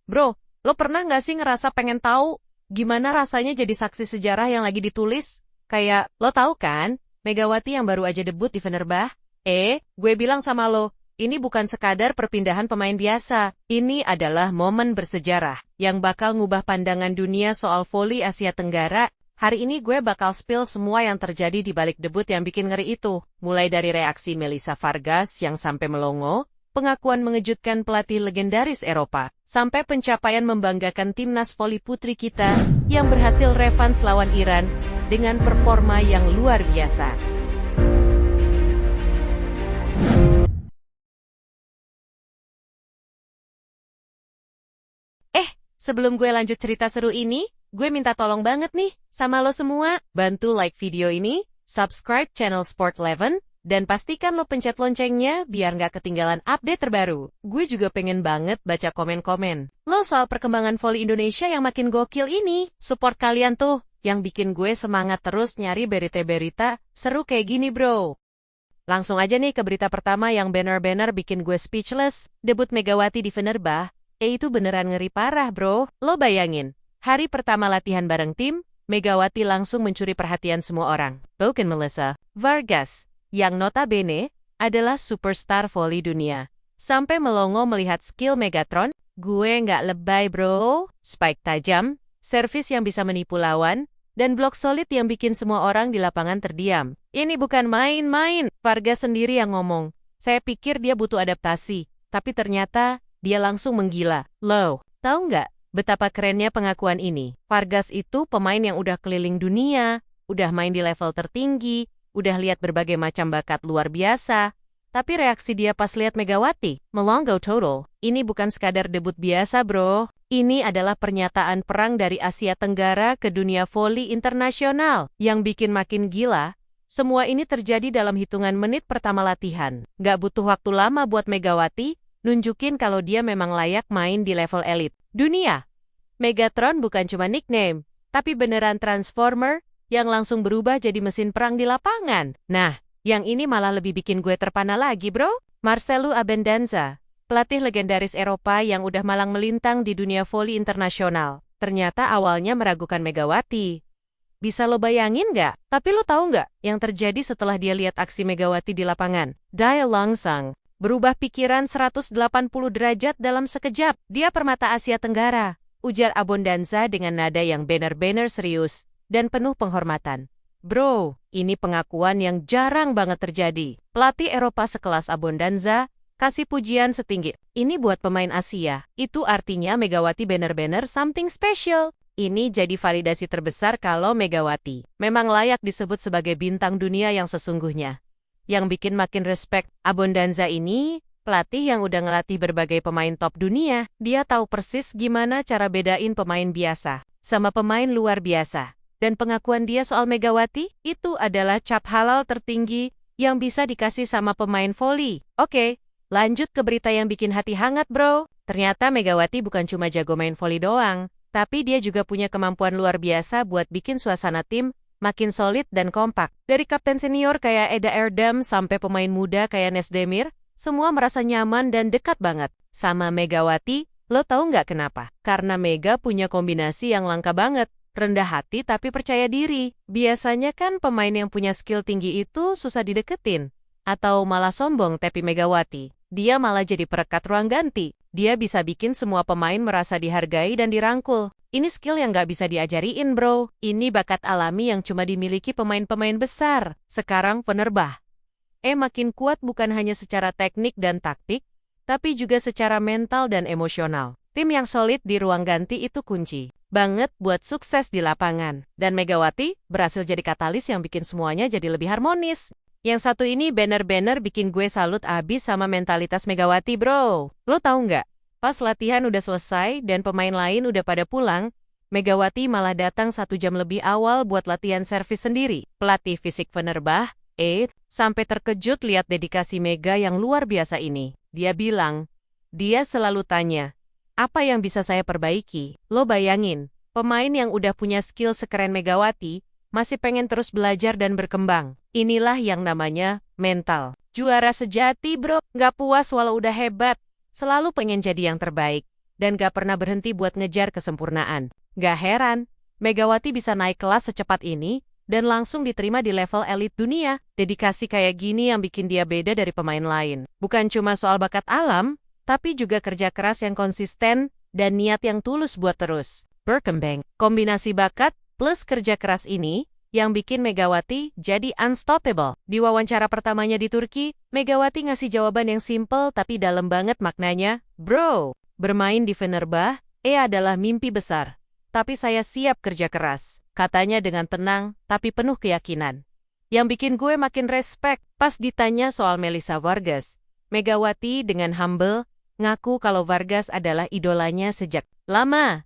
Bro, lo pernah nggak sih ngerasa pengen tahu gimana rasanya jadi saksi sejarah yang lagi ditulis? Kayak, lo tahu kan, Megawati yang baru aja debut di Fenerbah? Gue bilang sama lo, ini bukan sekadar perpindahan pemain biasa. Ini adalah momen bersejarah yang bakal ngubah pandangan dunia soal voli Asia Tenggara. Hari ini gue bakal spill semua yang terjadi di balik debut yang bikin ngeri itu. Mulai dari reaksi Melissa Vargas yang sampai melongo, pengakuan mengejutkan pelatih legendaris Eropa, sampai pencapaian membanggakan timnas voli putri kita yang berhasil revans lawan Iran dengan performa yang luar biasa. Sebelum gue lanjut cerita seru ini, gue minta tolong banget nih sama lo semua, bantu like video ini, subscribe channel Sport11, dan pastikan lo pencet loncengnya biar nggak ketinggalan update terbaru. Gue juga pengen banget baca komen-komen lo soal perkembangan voli Indonesia yang makin gokil ini. Support kalian tuh yang bikin gue semangat terus nyari berita-berita seru kayak gini bro. Langsung aja nih ke berita pertama yang bener-bener bikin gue speechless. Debut Megawati di Fenerbah. Itu beneran ngeri parah bro. Lo bayangin, hari pertama latihan bareng tim, Megawati langsung mencuri perhatian semua orang. Bukan Melissa Vargas, yang notabene adalah superstar voli dunia. Sampai melongo melihat skill Megatron, gue nggak lebay bro. Spike tajam, servis yang bisa menipu lawan, dan blok solid yang bikin semua orang di lapangan terdiam. Ini bukan main-main. Vargas sendiri yang ngomong. Saya pikir dia butuh adaptasi, tapi ternyata dia langsung menggila. Lo, tahu nggak betapa kerennya pengakuan ini? Vargas itu pemain yang udah keliling dunia, udah main di level tertinggi, udah lihat berbagai macam bakat luar biasa. Tapi reaksi dia pas lihat Megawati, melongo total. Ini bukan sekadar debut biasa bro. Ini adalah pernyataan perang dari Asia Tenggara ke dunia voli internasional. Yang bikin makin gila, semua ini terjadi dalam hitungan menit pertama latihan. Nggak butuh waktu lama buat Megawati nunjukin kalau dia memang layak main di level elit dunia. Megatron bukan cuma nickname, tapi beneran transformer yang langsung berubah jadi mesin perang di lapangan. Nah, yang ini malah lebih bikin gue terpana lagi bro. Marcelo Abundanza, pelatih legendaris Eropa yang udah malang melintang di dunia voli internasional, ternyata awalnya meragukan Megawati. Bisa lo bayangin nggak? Tapi lo tahu nggak yang terjadi setelah dia lihat aksi Megawati di lapangan? Dia langsung berubah pikiran 180 derajat dalam sekejap. Dia permata Asia Tenggara, ujar Abundanza dengan nada yang benar-benar serius dan penuh penghormatan. Bro, ini pengakuan yang jarang banget terjadi. Pelatih Eropa sekelas Abundanza kasih pujian setinggi ini buat pemain Asia. Itu artinya Megawati benar-benar something special. Ini jadi validasi terbesar kalau Megawati memang layak disebut sebagai bintang dunia yang sesungguhnya. Yang bikin makin respect, Abundanza ini, pelatih yang udah ngelatih berbagai pemain top dunia, dia tahu persis gimana cara bedain pemain biasa sama pemain luar biasa. Dan pengakuan dia soal Megawati, itu adalah cap halal tertinggi yang bisa dikasih sama pemain voli. Oke, lanjut ke berita yang bikin hati hangat bro. Ternyata Megawati bukan cuma jago main voli doang, tapi dia juga punya kemampuan luar biasa buat bikin suasana tim makin solid dan kompak. Dari kapten senior kayak Eda Erdem sampai pemain muda kayak Nesdemir, semua merasa nyaman dan dekat banget sama Megawati. Lo tahu nggak kenapa? Karena Mega punya kombinasi yang langka banget. Rendah hati tapi percaya diri. Biasanya kan pemain yang punya skill tinggi itu susah dideketin. Atau malah sombong, tapi Megawati, dia malah jadi perekat ruang ganti. Dia bisa bikin semua pemain merasa dihargai dan dirangkul. Ini skill yang nggak bisa diajariin bro. Ini bakat alami yang cuma dimiliki pemain-pemain besar. Sekarang Fenerbah makin kuat bukan hanya secara teknik dan taktik, tapi juga secara mental dan emosional. Tim yang solid di ruang ganti itu kunci banget buat sukses di lapangan. Dan Megawati berhasil jadi katalis yang bikin semuanya jadi lebih harmonis. Yang satu ini bener-bener bikin gue salut abis sama mentalitas Megawati bro. Lo tahu nggak? Pas latihan udah selesai dan pemain lain udah pada pulang, Megawati malah datang 1 jam lebih awal buat latihan servis sendiri. Pelatih fisik Fenerbah, sampai terkejut lihat dedikasi Mega yang luar biasa ini. Dia bilang, dia selalu tanya, apa yang bisa saya perbaiki? Lo bayangin, pemain yang udah punya skill sekeren Megawati, masih pengen terus belajar dan berkembang. Inilah yang namanya mental. Juara sejati bro, nggak puas walau udah hebat. Selalu pengen jadi yang terbaik. dan gak pernah berhenti buat ngejar kesempurnaan. Gak heran, Megawati bisa naik kelas secepat ini, dan langsung diterima di level elit dunia. Dedikasi kayak gini yang bikin dia beda dari pemain lain. Bukan cuma soal bakat alam, tapi juga kerja keras yang konsisten, dan niat yang tulus buat terus berkembang. Kombinasi bakat plus kerja keras ini, yang bikin Megawati jadi unstoppable. Di wawancara pertamanya di Turki, Megawati ngasih jawaban yang simple tapi dalam banget maknanya. Bro, bermain di Fenerbahce adalah mimpi besar. Tapi saya siap kerja keras, katanya dengan tenang tapi penuh keyakinan. Yang bikin gue makin respect pas ditanya soal Melissa Vargas. Megawati dengan humble ngaku kalau Vargas adalah idolanya sejak lama.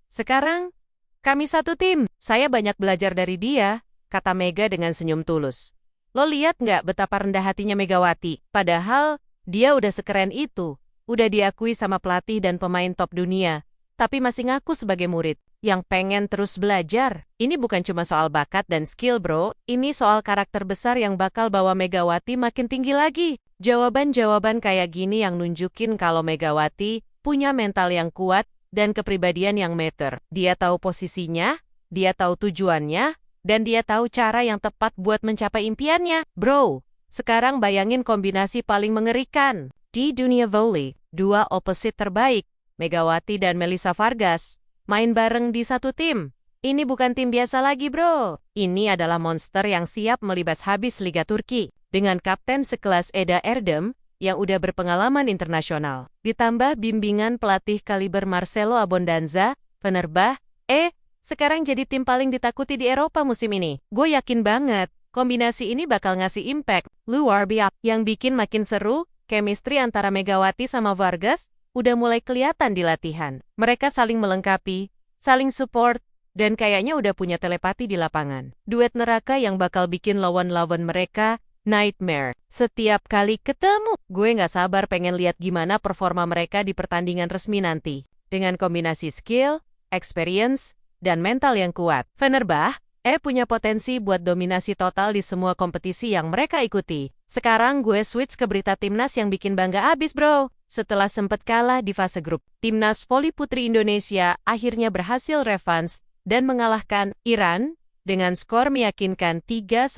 Sekarang, kami satu tim, saya banyak belajar dari dia, kata Mega dengan senyum tulus. Lo lihat nggak betapa rendah hatinya Megawati? Padahal, dia udah sekeren itu, udah diakui sama pelatih dan pemain top dunia, tapi masih ngaku sebagai murid yang pengen terus belajar. Ini bukan cuma soal bakat dan skill bro, ini soal karakter besar yang bakal bawa Megawati makin tinggi lagi. Jawaban-jawaban kayak gini yang nunjukin kalau Megawati punya mental yang kuat dan kepribadian yang meter. Dia tahu posisinya, dia tahu tujuannya, dan dia tahu cara yang tepat buat mencapai impiannya. Bro, sekarang bayangin kombinasi paling mengerikan. Di dunia volley, dua opposite terbaik, Megawati dan Melissa Vargas, main bareng di satu tim. Ini bukan tim biasa lagi bro. Ini adalah monster yang siap melibas habis Liga Turki. Dengan kapten sekelas Eda Erdem, yang udah berpengalaman internasional. Ditambah bimbingan pelatih kaliber Marcelo Abondanza, Fenerbahce, sekarang jadi tim paling ditakuti di Eropa musim ini. Gue yakin banget, kombinasi ini bakal ngasih impact luar biasa. Yang bikin makin seru, chemistry antara Megawati sama Vargas, udah mulai kelihatan di latihan. Mereka saling melengkapi, saling support, dan kayaknya udah punya telepati di lapangan. Duet neraka yang bakal bikin lawan-lawan mereka nightmare. Setiap kali ketemu, gue nggak sabar pengen lihat gimana performa mereka di pertandingan resmi nanti. Dengan kombinasi skill, experience, dan mental yang kuat, Fenerbahce punya potensi buat dominasi total di semua kompetisi yang mereka ikuti. Sekarang gue switch ke berita timnas yang bikin bangga abis bro. Setelah sempat kalah di fase grup, timnas voli putri Indonesia akhirnya berhasil revanse dan mengalahkan Iran dengan skor meyakinkan 3-1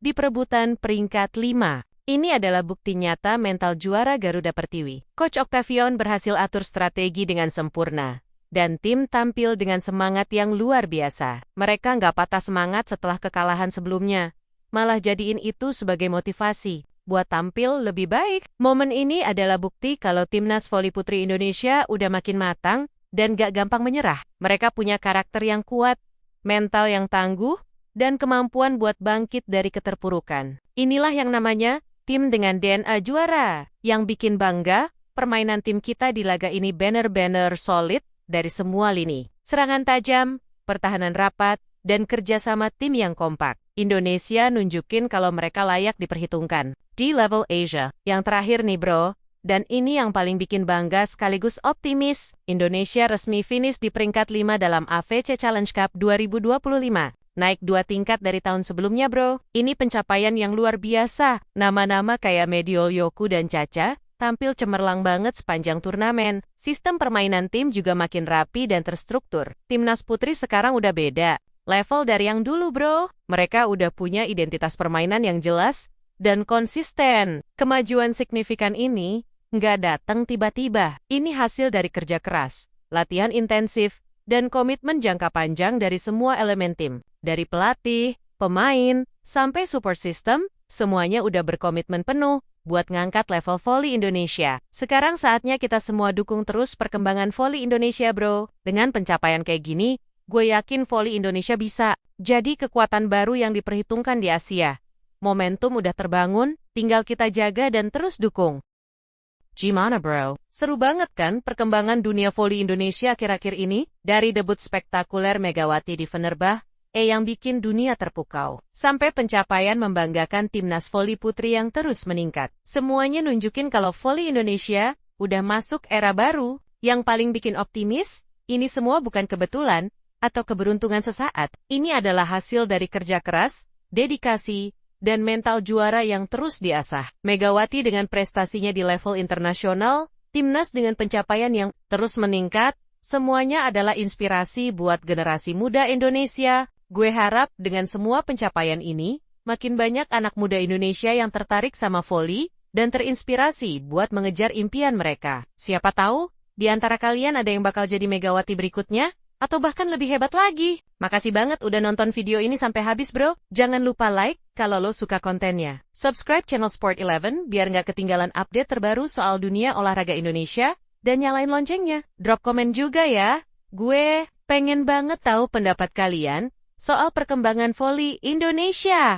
di perebutan peringkat 5. Ini adalah bukti nyata mental juara Garuda Pertiwi. Coach Octavion berhasil atur strategi dengan sempurna, dan tim tampil dengan semangat yang luar biasa. Mereka nggak patah semangat setelah kekalahan sebelumnya, malah jadiin itu sebagai motivasi buat tampil lebih baik. Momen ini adalah bukti kalau timnas voli putri Indonesia udah makin matang dan gak gampang menyerah. Mereka punya karakter yang kuat, mental yang tangguh, dan kemampuan buat bangkit dari keterpurukan. Inilah yang namanya tim dengan DNA juara. Yang bikin bangga, permainan tim kita di laga ini bener-bener solid dari semua lini. Serangan tajam, pertahanan rapat, dan kerjasama tim yang kompak. Indonesia nunjukin kalau mereka layak diperhitungkan di level Asia. Yang terakhir nih bro, dan ini yang paling bikin bangga sekaligus optimis, Indonesia resmi finish di peringkat 5 dalam AFC Challenge Cup 2025. Naik 2 tingkat dari tahun sebelumnya bro. Ini pencapaian yang luar biasa. Nama-nama kayak Mediol Yoku dan Caca tampil cemerlang banget sepanjang turnamen. Sistem permainan tim juga makin rapi dan terstruktur. Timnas putri sekarang udah beda level dari yang dulu bro. Mereka udah punya identitas permainan yang jelas dan konsisten. Kemajuan signifikan ini nggak datang tiba-tiba. Ini hasil dari kerja keras, latihan intensif, dan komitmen jangka panjang dari semua elemen tim. Dari pelatih, pemain, sampai support system, semuanya udah berkomitmen penuh buat ngangkat level voli Indonesia. Sekarang saatnya kita semua dukung terus perkembangan voli Indonesia bro. Dengan pencapaian kayak gini, gue yakin voli Indonesia bisa jadi kekuatan baru yang diperhitungkan di Asia. Momentum udah terbangun, tinggal kita jaga dan terus dukung. Gimana bro? Seru banget kan perkembangan dunia voli Indonesia akhir-akhir ini? Dari debut spektakuler Megawati di Fenerbahce yang bikin dunia terpukau, sampai pencapaian membanggakan timnas voli putri yang terus meningkat. Semuanya nunjukin kalau voli Indonesia udah masuk era baru. Yang paling bikin optimis, ini semua bukan kebetulan atau keberuntungan sesaat. Ini adalah hasil dari kerja keras, dedikasi, dan mental juara yang terus diasah. Megawati dengan prestasinya di level internasional timnas dengan pencapaian yang terus meningkat, semuanya adalah inspirasi buat generasi muda Indonesia. Gue harap dengan semua pencapaian ini, makin banyak anak muda Indonesia yang tertarik sama voli dan terinspirasi buat mengejar impian mereka. Siapa tahu, di antara kalian ada yang bakal jadi Megawati berikutnya, atau bahkan lebih hebat lagi. Makasih banget udah nonton video ini sampai habis bro. Jangan lupa like kalau lo suka kontennya. Subscribe channel Sport 11 biar nggak ketinggalan update terbaru soal dunia olahraga Indonesia. Dan nyalain loncengnya. Drop komen juga ya. Gue pengen banget tahu pendapat kalian soal perkembangan voli Indonesia.